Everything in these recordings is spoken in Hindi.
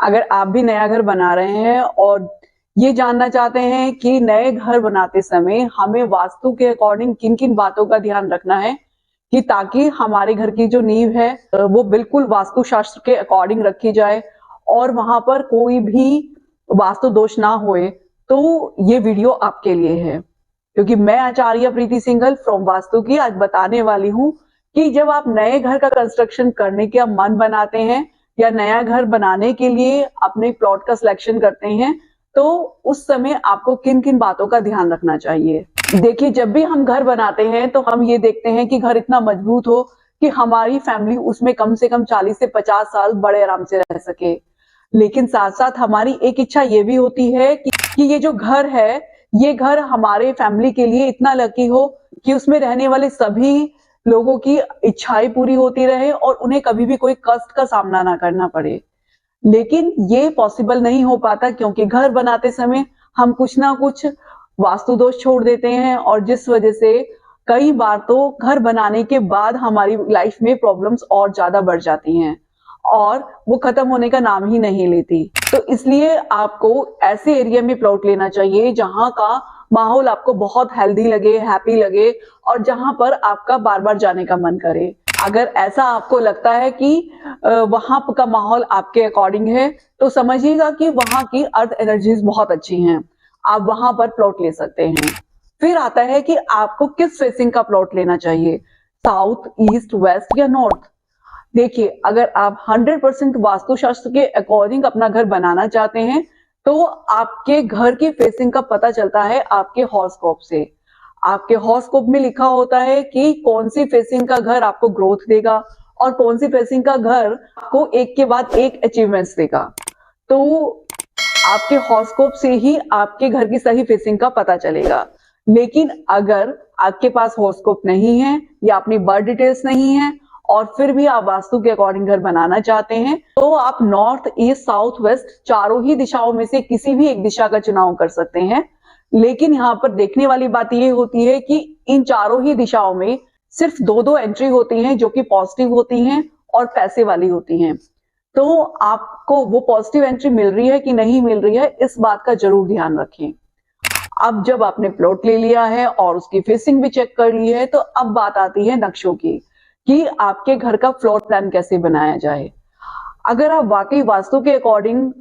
अगर आप भी नया घर बना रहे हैं और ये जानना चाहते हैं कि नए घर बनाते समय हमें वास्तु के अकॉर्डिंग किन किन बातों का ध्यान रखना है कि ताकि हमारे घर की जो नींव है वो बिल्कुल वास्तु शास्त्र के अकॉर्डिंग रखी जाए और वहां पर कोई भी वास्तु दोष ना होए, तो ये वीडियो आपके लिए है। क्योंकि मैं आचार्य प्रीति सिंघल फ्रॉम वास्तु की आज बताने वाली हूँ कि जब आप नए घर का कंस्ट्रक्शन करने का मन बनाते हैं या नया घर बनाने के लिए अपने प्लॉट का सिलेक्शन करते हैं, तो उस समय आपको किन किन बातों का ध्यान रखना चाहिए। देखिए, जब भी हम घर बनाते हैं तो हम ये देखते हैं कि घर इतना मजबूत हो कि हमारी फैमिली उसमें कम से कम 40 से 50 साल बड़े आराम से रह सके। लेकिन साथ साथ हमारी एक इच्छा ये भी होती है कि ये जो घर है, ये घर हमारे फैमिली के लिए इतना लकी हो कि उसमें रहने वाले सभी लोगों की इच्छाएं पूरी होती रहे और उन्हें कभी भी कोई कष्ट का सामना ना करना पड़े। लेकिन ये पॉसिबल नहीं हो पाता क्योंकि घर बनाते समय हम कुछ ना कुछ वास्तु दोष छोड़ देते हैं और जिस वजह से कई बार तो घर बनाने के बाद हमारी लाइफ में प्रॉब्लम्स और ज्यादा बढ़ जाती हैं और वो खत्म होने का नाम ही नहीं लेती। तो इसलिए आपको ऐसे एरिया में प्लॉट लेना चाहिए जहां का माहौल आपको बहुत हेल्दी लगे, हैप्पी लगे और जहां पर आपका बार बार जाने का मन करे। अगर ऐसा आपको लगता है कि वहां का माहौल आपके अकॉर्डिंग है, तो समझिएगा कि वहां की अर्थ एनर्जीज बहुत अच्छी हैं, आप वहां पर प्लॉट ले सकते हैं। फिर आता है कि आपको किस फेसिंग का प्लॉट लेना चाहिए, साउथ, ईस्ट, वेस्ट या नॉर्थ। देखिए, अगर आप 100% वास्तुशास्त्र के अकॉर्डिंग अपना घर बनाना चाहते हैं, तो आपके घर की फेसिंग का पता चलता है आपके हॉरोस्कोप से। आपके हॉरोस्कोप में लिखा होता है कि कौन सी फेसिंग का घर आपको ग्रोथ देगा और कौन सी फेसिंग का घर आपको एक के बाद एक अचीवमेंट्स देगा। तो आपके हॉरोस्कोप से ही आपके घर की सही फेसिंग का पता चलेगा। लेकिन अगर आपके पास हॉरोस्कोप नहीं है या अपनी बर्थ डिटेल्स नहीं है और फिर भी आप वास्तु के अकॉर्डिंग घर बनाना चाहते हैं, तो आप नॉर्थ, ईस्ट, साउथ, वेस्ट चारों ही दिशाओं में से किसी भी एक दिशा का चुनाव कर सकते हैं। लेकिन यहाँ पर देखने वाली बात यह होती है कि इन चारों ही दिशाओं में सिर्फ दो एंट्री होती हैं जो कि पॉजिटिव होती हैं और पैसे वाली होती हैं। तो आपको वो पॉजिटिव एंट्री मिल रही है कि नहीं मिल रही है, इस बात का जरूर ध्यान रखें। अब जब आपने प्लॉट ले लिया है और उसकी फेसिंग भी चेक कर ली है, तो अब बात आती है नक्शों की कि आपके घर का फ्लोर प्लान कैसे बनाया जाए। अगर आप वाकई वास्तु के अकॉर्डिंग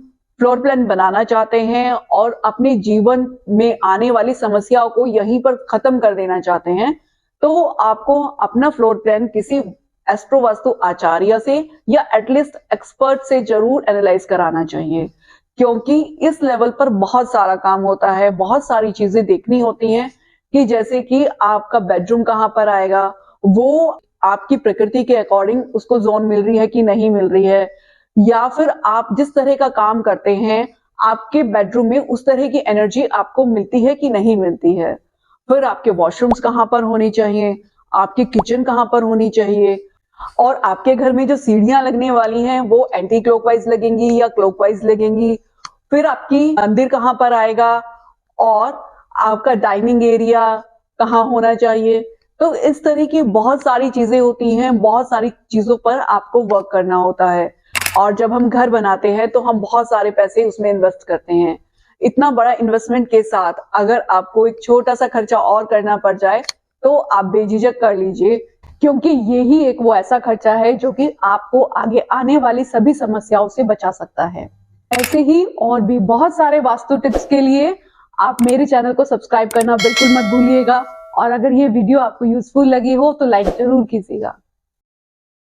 फ्लोर प्लान बनाना चाहते हैं और अपने जीवन में आने वाली समस्याओं को यहीं पर खत्म कर देना चाहते हैं, तो आपको अपना फ्लोर प्लान किसी एस्ट्रो वास्तु आचार्य से या एटलीस्ट एक्सपर्ट से जरूर एनालाइज कराना चाहिए, क्योंकि इस लेवल पर बहुत सारा काम होता है, बहुत सारी चीजें देखनी होती हैं कि जैसे कि आपका बेडरूम कहाँ पर आएगा, वो आपकी प्रकृति के अकॉर्डिंग उसको जोन मिल रही है कि नहीं मिल रही है, या फिर आप जिस तरह का काम करते हैं आपके बेडरूम में उस तरह की एनर्जी आपको मिलती है कि नहीं मिलती है। फिर आपके वॉशरूम्स कहाँ पर होनी चाहिए, आपकी किचन कहाँ पर होनी चाहिए और आपके घर में जो सीढ़ियां लगने वाली हैं वो एंटी क्लॉकवाइज लगेंगी या क्लॉकवाइज लगेंगी। फिर आपकी मंदिर कहाँ पर आएगा और आपका डाइनिंग एरिया कहाँ होना चाहिए। तो इस तरह की बहुत सारी चीजें होती हैं, बहुत सारी चीजों पर आपको वर्क करना होता है और जब हम घर बनाते हैं तो हम बहुत सारे पैसे उसमें इन्वेस्ट करते हैं। इतना बड़ा इन्वेस्टमेंट के साथ अगर आपको एक छोटा सा खर्चा और करना पड़ जाए तो आप बेझिझक कर लीजिए, क्योंकि यही एक वो ऐसा खर्चा है जो कि आपको आगे आने वाली सभी समस्याओं से बचा सकता है। ऐसे ही और भी बहुत सारे वास्तु टिप्स के लिए आप मेरे चैनल को सब्सक्राइब करना बिल्कुल मत भूलिएगा और अगर ये वीडियो आपको यूजफुल लगी हो तो लाइक जरूर कीजिएगा।